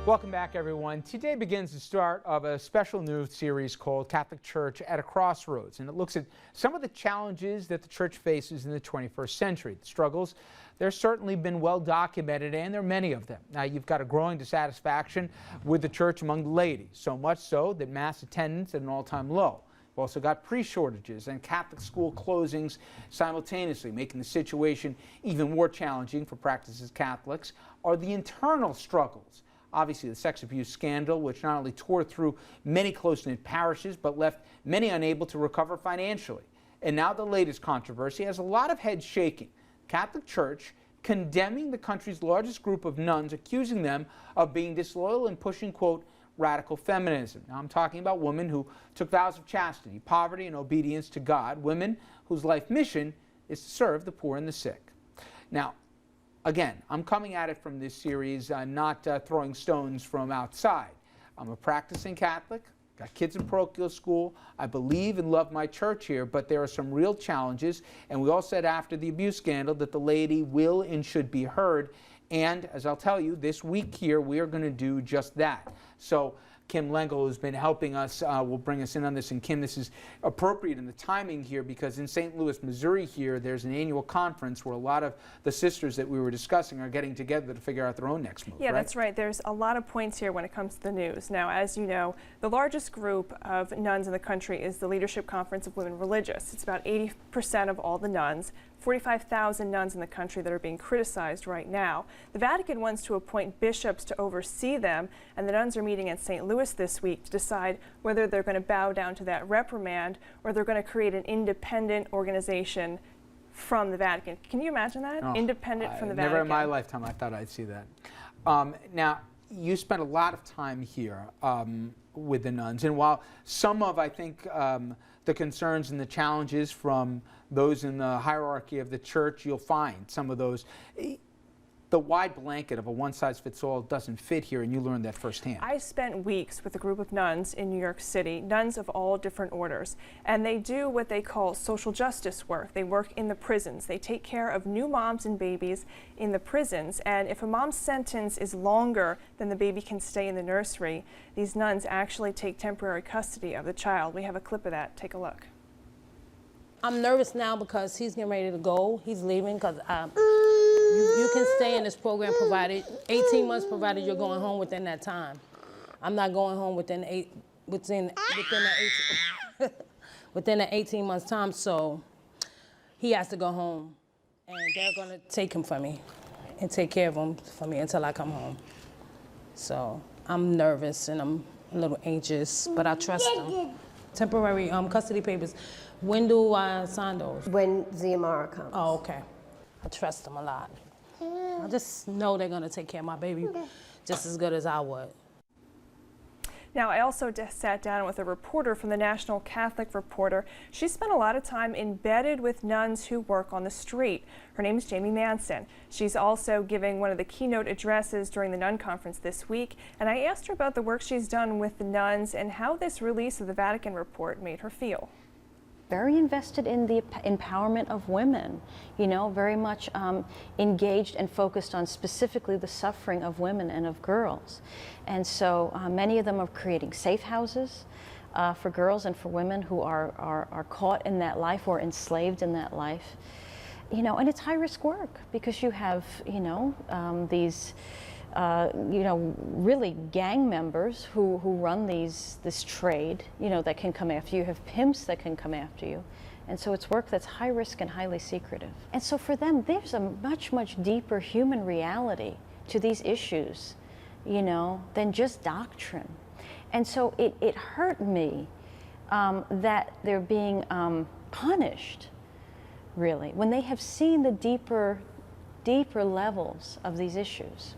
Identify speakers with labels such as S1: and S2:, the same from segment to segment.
S1: Welcome back, everyone. Today begins the start of a special new series called Catholic Church at a Crossroads, and it looks at some of the challenges that the church faces in the 21st century. The struggles, they're certainly been well documented, and there are many of them. Now, you've got a growing dissatisfaction with the church among the laity, so much so that mass attendance at an all-time low. We've also got priest shortages and Catholic school closings simultaneously, making the situation even more challenging for practicing Catholics. Are the internal struggles. Obviously, the sex abuse scandal, which not only tore through many close-knit parishes, but left many unable to recover financially. And now the latest controversy has a lot of heads shaking. Catholic Church condemning the country's largest group of nuns, accusing them of being disloyal and pushing, quote, radical feminism. Now, I'm talking about women who took vows of chastity, poverty, and obedience to God, women whose life mission is to serve the poor and the sick. Now, again, I'm coming at it from this series, not throwing stones from outside. I'm a practicing Catholic, got kids in parochial school. I believe and love my church here, but there are some real challenges. And we all said after the abuse scandal that the laity will and should be heard. And as I'll tell you, this week here, we are going to do just that. So Kim Lengel, who's been helping us, will bring us in on this. And Kim, this is appropriate in the timing here because in St. Louis, Missouri here, there's an annual conference where a lot of the sisters that we were discussing are getting together to figure out their own next move.
S2: Yeah, right? That's right. There's a lot of points here when it comes to the news. Now, as you know, the largest group of nuns in the country is the Leadership Conference of Women Religious. It's about 80% of all the nuns. 45,000 nuns in the country that are being criticized right now. The Vatican wants to appoint bishops to oversee them, and the nuns are meeting in St. Louis this week to decide whether they're going to bow down to that reprimand or they're going to create an independent organization from the Vatican. Can you imagine that? Independent from the Vatican.
S1: Never in my lifetime I thought I'd see that. Now, you spent a lot of time here with the nuns, and while some of, I think, the concerns and the challenges from those in the hierarchy of the church, you'll find some of those. The wide blanket of a one-size-fits-all doesn't fit here, and you learned that firsthand.
S2: I spent weeks with a group of nuns in New York City, nuns of all different orders, and they do what they call social justice work. They work in the prisons. They take care of new moms and babies in the prisons, and if a mom's sentence is longer than the baby can stay in the nursery, these nuns actually take temporary custody of the child. We have a clip of that. Take a look.
S3: I'm nervous now because he's getting ready to go. He's leaving because you can stay in this program provided 18 months provided you're going home within that time. I'm not going home within the 18 months time, so he has to go home, and they're going to take him from me and take care of him for me until I come home. So I'm nervous and I'm a little anxious, but I trust them. Temporary custody papers. When do I sign those?
S4: When Ziamara comes.
S3: Oh, okay. I trust them a lot. I just know they're going to take care of my baby just as good as I would.
S2: Now, I also sat down with a reporter from the National Catholic Reporter. She spent a lot of time embedded with nuns who work on the street. Her name is Jamie Manson. She's also giving one of the keynote addresses during the nun conference this week, and I asked her about the work she's done with the nuns and how this release of the Vatican report made her feel.
S5: Very invested in the empowerment of women, you know, very much engaged and focused on specifically the suffering of women and of girls. And so many of them are creating safe houses for girls and for women who are caught in that life or enslaved in that life. You know, and it's high-risk work because you have, you know, these you know, really gang members who run this trade, you know, that can come after you. You have pimps that can come after you. And so it's work that's high risk and highly secretive. And so for them, there's a much, much deeper human reality to these issues, you know, than just doctrine. And so it hurt me that they're being punished, really, when they have seen the deeper levels of these issues.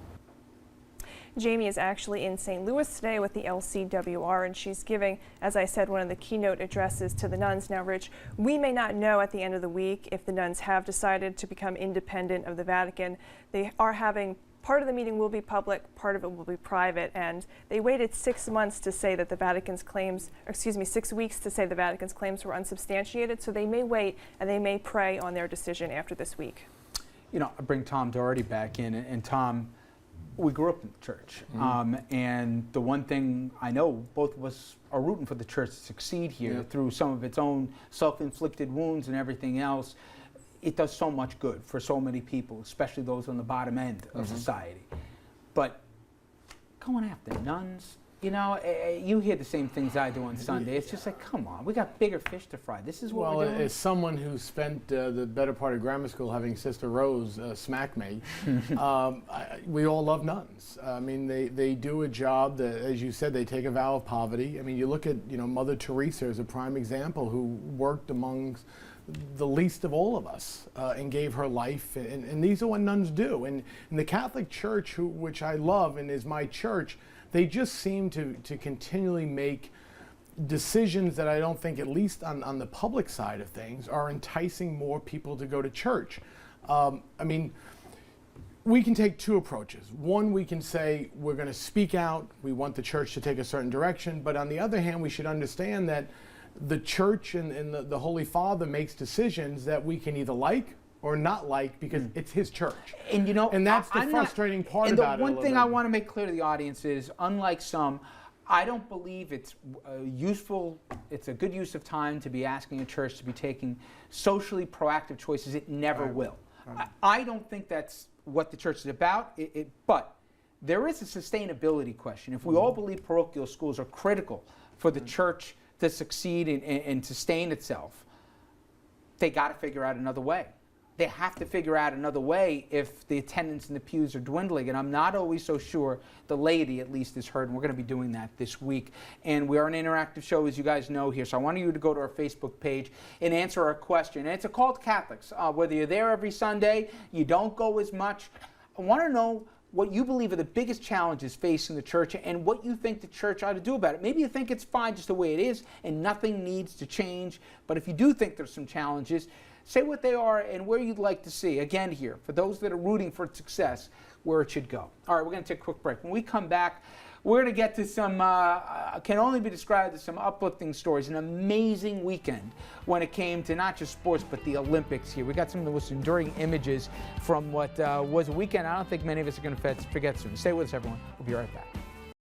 S2: Jamie is actually in St. Louis today with the LCWR, and she's giving, as I said, one of the keynote addresses to the nuns. Now, Rich, we may not know at the end of the week if the nuns have decided to become independent of the Vatican. They are having, part of the meeting will be public, part of it will be private, and they waited 6 months to say that the Vatican's claims, 6 weeks to say the Vatican's claims were unsubstantiated, so they may wait and they may pray on their decision after this week.
S1: You know, I bring Tom Doherty back in, and Tom, we grew up in the church, and the one thing I know, both of us are rooting for the church to succeed here through some of its own self-inflicted wounds and everything else. It does so much good for so many people, especially those on the bottom end of society. But going after nuns, you know, you hear the same things I do on Sunday. It's just like, come on, we got bigger fish to fry. This is what we're doing.
S4: As someone who spent the better part of grammar school having Sister Rose smack me, we all love nuns. I mean, they do a job that, as you said, they take a vow of poverty. I mean, you look at, you know, Mother Teresa is a prime example, who worked amongst the least of all of us and gave her life, and these are what nuns do. And the Catholic Church, which I love and is my church, they just seem to continually make decisions that I don't think, at least on the public side of things, are enticing more people to go to church. I mean, we can take two approaches. One, we can say we're going to speak out, we want the church to take a certain direction, but on the other hand, we should understand that the church and the Holy Father makes decisions that we can either like or not like, because it's his church.
S1: And you know,
S4: and that's the frustrating part about it.
S1: And the one thing I want to make clear to the audience is, unlike some, I don't believe it's useful, it's a good use of time to be asking a church to be taking socially proactive choices. It never will. I don't think that's what the church is about, but there is a sustainability question. If we all believe parochial schools are critical for the church to succeed and sustain itself, they got to figure out another way. They have to figure out another way if the attendance in the pews are dwindling. And I'm not always so sure the laity, at least, is heard. And we're going to be doing that this week. And we are an interactive show, as you guys know here. So I want you to go to our Facebook page and answer our question. And it's a call to Catholics. Whether you're there every Sunday, you don't go as much. I want to know what you believe are the biggest challenges facing the church and what you think the church ought to do about it. Maybe you think it's fine just the way it is and nothing needs to change. But if you do think there's some challenges, say what they are and where you'd like to see, again here, for those that are rooting for success, where it should go. All right, we're going to take a quick break. When we come back, we're going to get to some, can only be described as some uplifting stories. An amazing weekend when it came to not just sports, but the Olympics here. We got some of the most enduring images from what was a weekend I don't think many of us are going to forget soon. Stay with us, everyone. We'll be right back.